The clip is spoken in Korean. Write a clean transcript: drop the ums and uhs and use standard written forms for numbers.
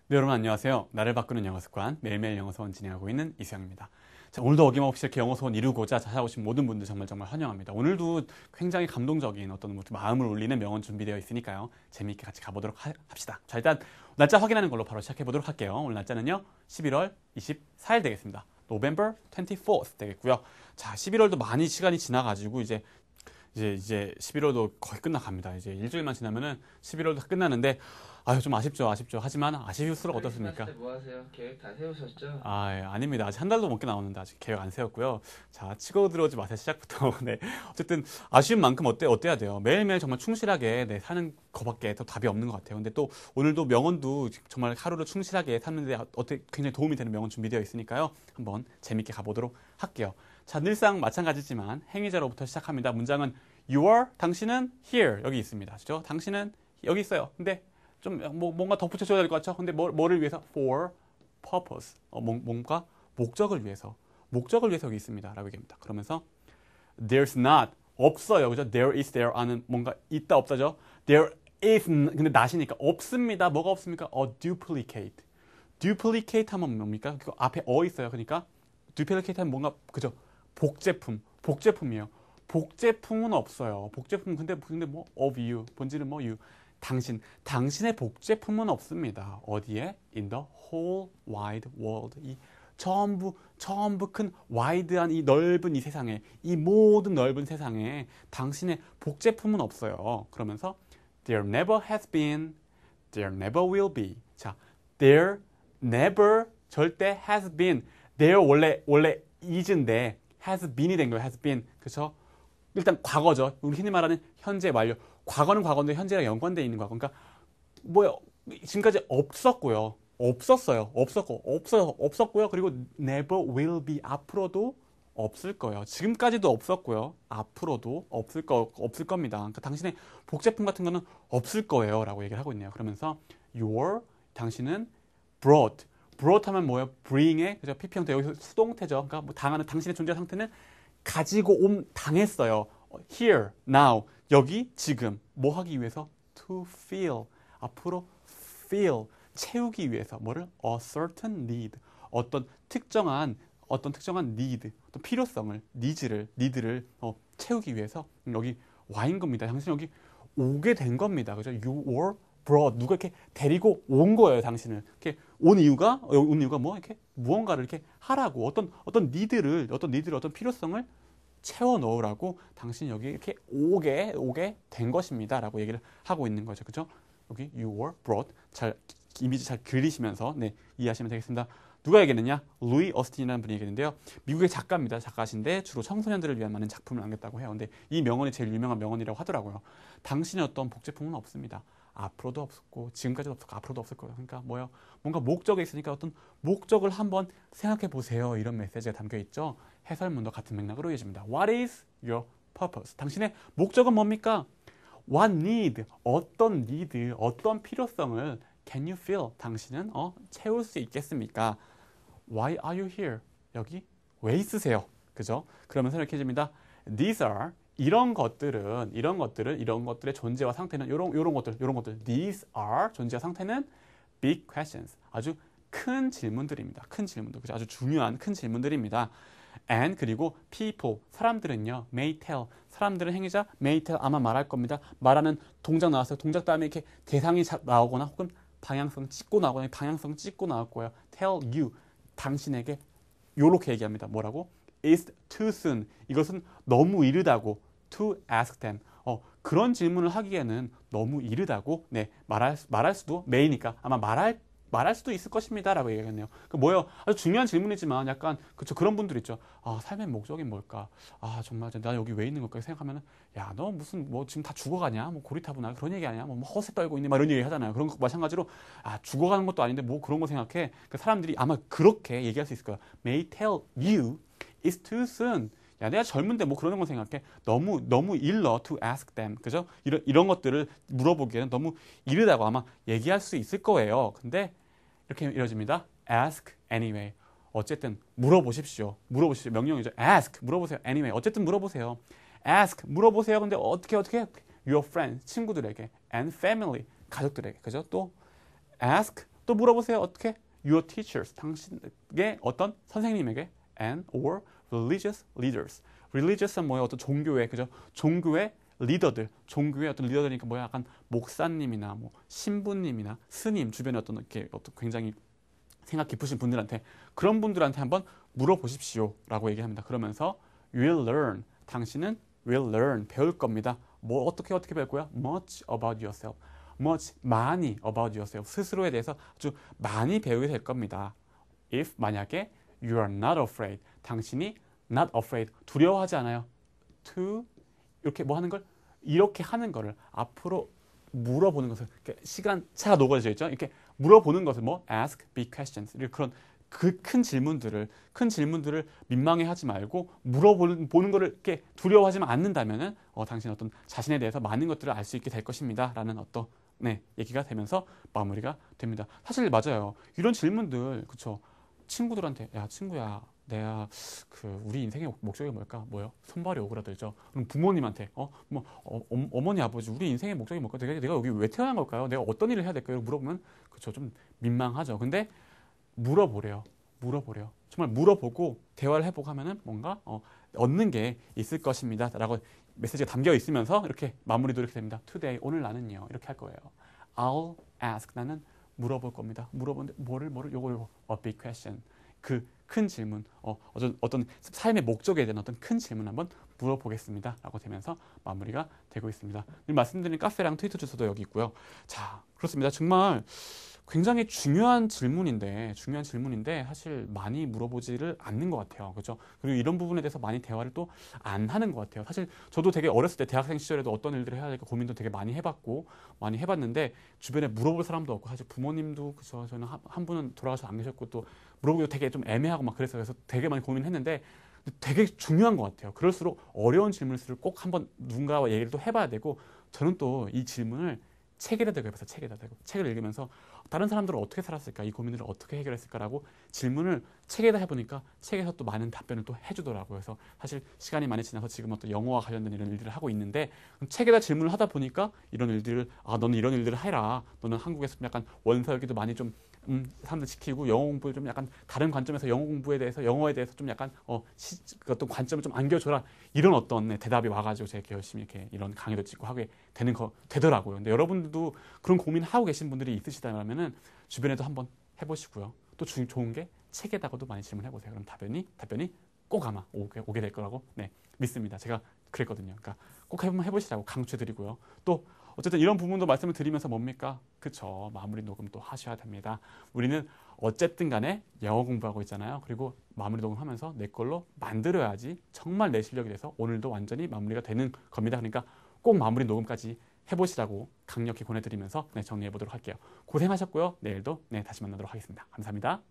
네, 여러분 안녕하세요. 나를 바꾸는 영어 습관 매일매일 영어 수업 진행하고 있는 이수영입니다. 자, 오늘도 어김없이 이렇게 영어 수업 이루고자 찾아오신 모든 분들 정말 환영합니다. 오늘도 굉장히 감동적인 어떤 마음을 울리는 명언 준비되어 있으니까요. 재미있게 같이 가보도록 합시다. 자, 일단 날짜 확인하는 걸로 바로 시작해 보도록 할게요. 오늘 날짜는요. 11월 24일 되겠습니다. November 24th 되겠고요. 자, 11월도 많이 시간이 지나가지고 이제 11월도 거의 끝나갑니다. 이제 일주일만 지나면은 11월도 끝나는데 아유 좀 아쉽죠. 하지만 아쉬울수록 어떻습니까? 크리스마스 때 뭐 하세요? 계획 다 세우셨죠? 예, 아닙니다. 아직 한 달도 넘게 나오는데 아직 계획 안 세웠고요. 자, 치고 들어오지 마세요. 시작부터. 네. 어쨌든 아쉬운 만큼 어때야 돼요? 매일매일 정말 충실하게 사는 거밖에 더 답이 없는 것 같아요. 근데 또 오늘도 명언도 정말 하루를 충실하게 사는데 어떻게 굉장히 도움이 되는 명언 준비되어 있으니까요. 한번 재밌게 가보도록 할게요. 자, 늘상 마찬가지지만 행위자로부터 시작합니다. 문장은 You are, 당신은 here, 여기 있습니다. 그죠? 당신은 여기 있어요. 근데 좀 뭔가 덧붙여줘야 될 것 같죠? 근데 뭐를 위해서? For purpose. 뭔가 목적을 위해서 여기 있습니다. 라고 얘기합니다. 그러면서 there's not, 없어요. 그죠? there is, there are는 뭔가 있다, 없다죠? there is, 근데 not이니까 없습니다. 뭐가 없습니까? a duplicate. duplicate 하면 뭡니까? 그 앞에 있어요. 그러니까 duplicate 하면 뭔가, 그죠? 복제품이에요. 복제품은 없어요. 복제품 근데 뭐 of you 본질은 뭐 you 당신의 복제품은 없습니다. 어디에? In the whole wide world. 이 전부 큰 wide한 이 넓은 이 세상에, 이 모든 넓은 세상에 당신의 복제품은 없어요. 그러면서 there never has been, there never will be. 자, there never 절대 has been. there 원래 is인데 has been이 된 거예요. has been. 그렇죠? 일단 과거죠. 우리 흔히 말하는 현재 완료. 과거는 과거인데 현재랑 연관되어 있는 과거. 그러니까 지금까지 없었고요. 없었고요. 그리고 never will be. 앞으로도 없을 거예요. 지금까지도 없었고요. 앞으로도 없을 겁니다. 그러니까 당신의 복제품 같은 거는 없을 거예요라고 얘기를 하고 있네요. 그러면서 당신은 brought 하면 뭐예요? bring의 그죠? PP 형태 여기서 수동태죠. 그러니까 당하는 당신의 존재 상태는 가지고 당했어요. Here, now, 여기, 지금. 뭐 하기 위해서? To fill. 앞으로 fill. 채우기 위해서. 뭐를? A certain need. 어떤 특정한 need. 어떤 필요성을, need를 채우기 위해서 여기 와인 겁니다. 당신 여기 오게 된 겁니다. 그죠? You were brought. 누가 이렇게 데리고 온 거예요, 당신을. 이렇게 온 이유가 뭐? 이렇게 무언가를 이렇게 하라고. 어떤 니드를, 어떤 필요성을 채워 넣으라고 당신이 여기 이렇게 오게 된 것입니다. 라고 얘기를 하고 있는 거죠. 그죠? 여기 you were brought. 이미지 잘 그리시면서, 이해하시면 되겠습니다. 누가 얘기했느냐? 루이 어스틴이라는 분이 얘기했는데요. 미국의 작가입니다. 작가신데 주로 청소년들을 위한 많은 작품을 남겼다고 해요. 근데 이 명언이 제일 유명한 명언이라고 하더라고요. 당신의 어떤 복제품은 없습니다. 앞으로도 없었고 지금까지도 없었고 앞으로도 없을 거예요. 그러니까 뭐요? 뭔가 목적이 있으니까 어떤 목적을 한번 생각해 보세요. 이런 메시지가 담겨 있죠. 해설문도 같은 맥락으로 이어집니다. What is your purpose? 당신의 목적은 뭡니까? What need? 어떤 need? 어떤 필요성을 can you fill? 당신은 채울 수 있겠습니까? Why are you here? 여기 왜 있으세요? 그죠? 그러면서 이렇게 해줍니다. These are 이런 것들의 존재와 상태는 요런 것들 these are 존재와 상태는 big questions 아주 큰 질문들입니다. 그죠? 아주 중요한 큰 질문들입니다. And 그리고 people 사람들은요 may tell 사람들은 행위자 may tell 아마 말할 겁니다. 말하는 동작 나왔어요. 동작 다음에 이렇게 대상이 나오거나 혹은 방향성 찍고 나오거나 방향성 찍고 나올 거예요. tell you 당신에게 요렇게 얘기합니다. 뭐라고? It's too soon 이것은 너무 이르다고 to ask them. 그런 질문을 하기에는 너무 이르다고 말할 수도 may니까 아마 말할 수도 있을 것입니다. 라고 얘기했네요. 뭐예요? 아주 중요한 질문이지만 약간 그런 분들 있죠. 삶의 목적이 뭘까? 정말 나 여기 왜 있는 걸까? 생각하면은 야, 너 무슨 지금 다 죽어가냐? 고리타분하 그런 얘기 아니야? 허세 떨고 있니? 막 이런 얘기 하잖아요. 그런 거 마찬가지로 죽어가는 것도 아닌데 그런 거 생각해. 사람들이 아마 그렇게 얘기할 수 있을 거야. May tell you it's too soon. 야, 내가 젊은데 그러는 거 생각해. 너무 일러 to ask them. 그죠? 이런 것들을 물어보기에는 너무 이르다고 아마 얘기할 수 있을 거예요. 근데 이렇게 이루어집니다. ask anyway. 어쨌든 물어보십시오. 명령이죠. ask 물어보세요. anyway. 어쨌든 물어보세요. ask 물어보세요. 근데 어떻게 your friends 친구들에게 and family 가족들에게. 그죠? 또 ask 또 물어보세요. 어떻게? Your teachers, 당신의 어떤 선생님에게 and or religious leaders. religious은 뭐예요? 어떤 종교의 그죠? 종교의 리더들, 종교의 어떤 리더들이니까 뭐야? 약간 목사님이나 뭐 신부님이나 스님 주변에 어떤 이렇게 어떤 굉장히 생각 깊으신 분들한테 그런 분들한테 한번 물어보십시오라고 얘기합니다. 그러면서 will learn, 당신은 will learn, 배울 겁니다. 뭐 어떻게 배울 거야? much about yourself, much, 많이 about yourself, 스스로에 대해서 아주 많이 배우게 될 겁니다. if, 만약에 you are not afraid, 당신이 not afraid, 두려워하지 않아요. to, 이렇게 뭐 하는 걸? 이렇게 하는 거를 앞으로 물어보는 것을, 시간차가 녹아져 있죠. 이렇게 물어보는 것을 뭐 ask big questions, 그런 그 큰 질문들을 민망해하지 말고 물어보는 거를 이렇게 두려워하지만 않는다면은 당신 어떤 자신에 대해서 많은 것들을 알 수 있게 될 것입니다라는 어떤 얘기가 되면서 마무리가 됩니다. 사실 맞아요. 이런 질문들 그쵸? 친구들한테 야 친구야 내가 우리 인생의 목적이 뭘까? 뭐요? 손발이 오그라들죠. 그럼 부모님한테 어머니 아버지 우리 인생의 목적이 뭘까? 내가 여기 왜 태어난 걸까요? 내가 어떤 일을 해야 될까요? 물어보면 그쵸 좀 민망하죠. 근데 물어보래요. 정말 물어보고 대화를 해보고 하면은 뭔가 얻는 게 있을 것입니다. 라고 메시지가 담겨 있으면서 이렇게 마무리도 이렇게 됩니다. Today, 오늘 나는요. 이렇게 할 거예요. I'll ask, 나는 물어볼 겁니다. 물어보는데 뭐를 요거 a big question. 그 큰 질문, 어떤 삶의 목적에 대한 어떤 큰 질문 한번 물어보겠습니다. 라고 되면서 마무리가 되고 있습니다. 말씀드린 카페랑 트위터 주소도 여기 있고요. 자, 그렇습니다. 정말 굉장히 중요한 질문인데 사실 많이 물어보지를 않는 것 같아요. 그렇죠? 그리고 이런 부분에 대해서 많이 대화를 또 안 하는 것 같아요. 사실 저도 되게 어렸을 때 대학생 시절에도 어떤 일들을 해야 될까 고민도 되게 많이 해봤는데 주변에 물어볼 사람도 없고 사실 부모님도 그죠. 저는 한 분은 돌아가셔서 안 계셨고 또 물어보기도 되게 좀 애매하고 막 그래서 되게 많이 고민했는데 되게 중요한 것 같아요. 그럴수록 어려운 질문일수록 꼭 한번 누군가와 얘기를 또 해봐야 되고 저는 또 이 질문을 책에다 대고 해서 책을 읽으면서 다른 사람들은 어떻게 살았을까? 이 고민을 어떻게 해결했을까라고 질문을 책에다 해보니까 책에서 또 많은 답변을 또 해주더라고요. 그래서 사실 시간이 많이 지나서 지금은 또 영어와 관련된 이런 일들을 하고 있는데 책에다 질문을 하다 보니까 이런 일들을 너는 이런 일들을 해라. 너는 한국에서 약간 원서열기도 많이 좀 사람들 지키고 영어 공부를 좀 약간 다른 관점에서 영어에 대해서 좀 약간 어떤 관점을 좀 안겨줘라 이런 어떤 대답이 와가지고 제가 열심히 이렇게 이런 강의도 찍고 하게 되더라고요. 근데 여러분들도 그런 고민하고 계신 분들이 있으시다면은 주변에도 한번 해보시고요. 또 좋은 게 책에다가도 많이 질문해보세요. 그럼 답변이 꼭 아마 오게 될 거라고 믿습니다. 제가 그랬거든요. 그러니까 꼭 한번 해보시라고 강추드리고요. 또 어쨌든 이런 부분도 말씀을 드리면서 뭡니까? 그쵸. 마무리 녹음 또 하셔야 됩니다. 우리는 어쨌든 간에 영어 공부하고 있잖아요. 그리고 마무리 녹음하면서 내 걸로 만들어야지 정말 내 실력이 돼서 오늘도 완전히 마무리가 되는 겁니다. 그러니까 꼭 마무리 녹음까지 해보시라고 강력히 권해드리면서 정리해보도록 할게요. 고생하셨고요. 내일도 다시 만나도록 하겠습니다. 감사합니다.